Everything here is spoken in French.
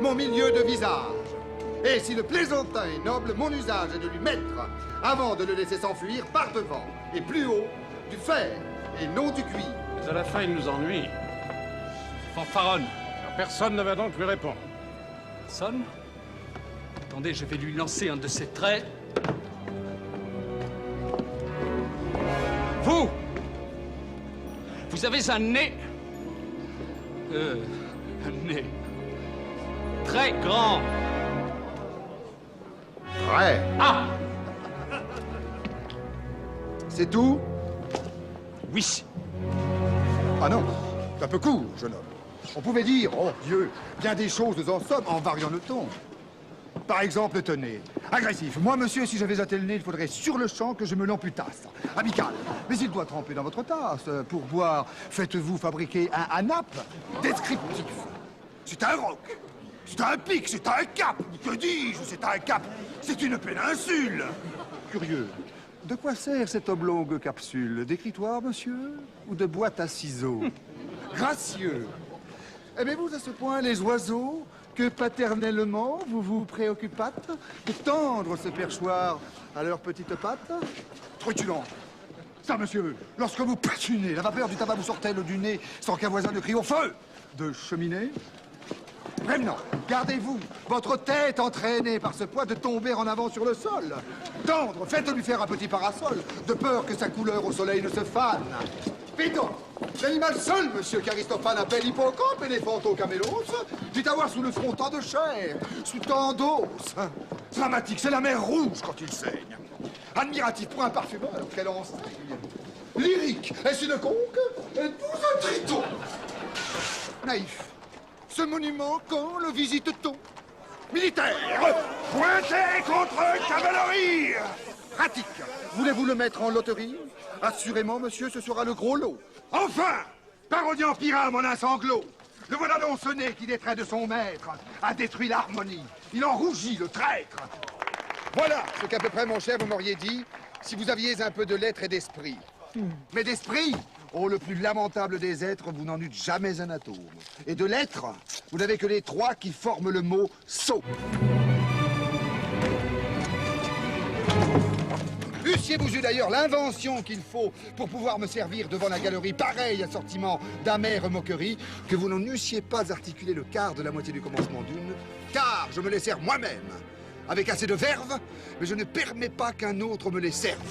mon milieu de visage. Et si le plaisantin est noble, mon usage est de lui mettre, avant de le laisser s'enfuir, par devant, et plus haut, du fer, et non du cuir. Mais à la fin, il nous ennuie. Fanfaronne. Alors, personne ne va donc lui répondre. Sonne. Attendez, je vais lui lancer un de ses traits. Vous! Vous avez un nez... un nez... très grand. Ouais. Ah! C'est tout? Oui. Ah non, c'est un peu court, jeune homme. On pouvait dire, oh Dieu, bien des choses en somme en variant le ton. Par exemple, tenez, agressif. Moi, monsieur, si j'avais atté le nez, il faudrait sur le champ que je me l'amputasse. Amical. Mais il doit tremper dans votre tasse. Pour boire, faites-vous fabriquer un ANAP descriptif. C'est un roc. C'est un pic, c'est un cap. Que dis-je? C'est un cap. C'est une péninsule. Curieux. De quoi sert cette oblongue capsule? D'écritoire, monsieur? Ou de boîte à ciseaux? Gracieux. Aimez-vous à ce point les oiseaux que paternellement vous vous préoccupâtes de tendre ce perchoir à leurs petites pattes? Truculent. Ça, monsieur, lorsque vous patinez, la vapeur du tabac vous sort-elle du nez sans qu'un voisin ne crie au feu de cheminée? Prévenant, gardez-vous votre tête entraînée par ce poids de tomber en avant sur le sol. Tendre, faites-lui faire un petit parasol, de peur que sa couleur au soleil ne se fane. Péton, l'animal seul, monsieur qu'Aristophane appelle hippocampe, éléphanto-camélos, dit avoir sous le front tant de chair, sous tant d'os. Dramatique, c'est la mer rouge quand il saigne. Admiratif pour un parfumeur, quel enseigne. Lyrique, est-ce une conque? Êtes-vous un triton? Naïf. Ce monument, quand le visite-t-on? Militaire, pointez contre cavalerie. Pratique. Voulez-vous le mettre en loterie? Assurément, monsieur, ce sera le gros lot. Enfin, parodiant Pyrame en un sanglot. Le voilà donc ce nez qui, des traits de son maître, a détruit l'harmonie. Il en rougit, le traître. Voilà ce qu'à peu près, mon cher, vous m'auriez dit si vous aviez un peu de lettres et d'esprit. Mais d'esprit, oh, le plus lamentable des êtres, vous n'en eûtes jamais un atome. Et de lettres, vous n'avez que les trois qui forment le mot « sot ». Eussiez-vous eu d'ailleurs l'invention qu'il faut pour pouvoir me servir devant la galerie pareil assortiment d'amères moqueries, que vous n'en eussiez pas articulé le quart de la moitié du commencement d'une, car je me les sers moi-même, avec assez de verve, mais je ne permets pas qu'un autre me les serve.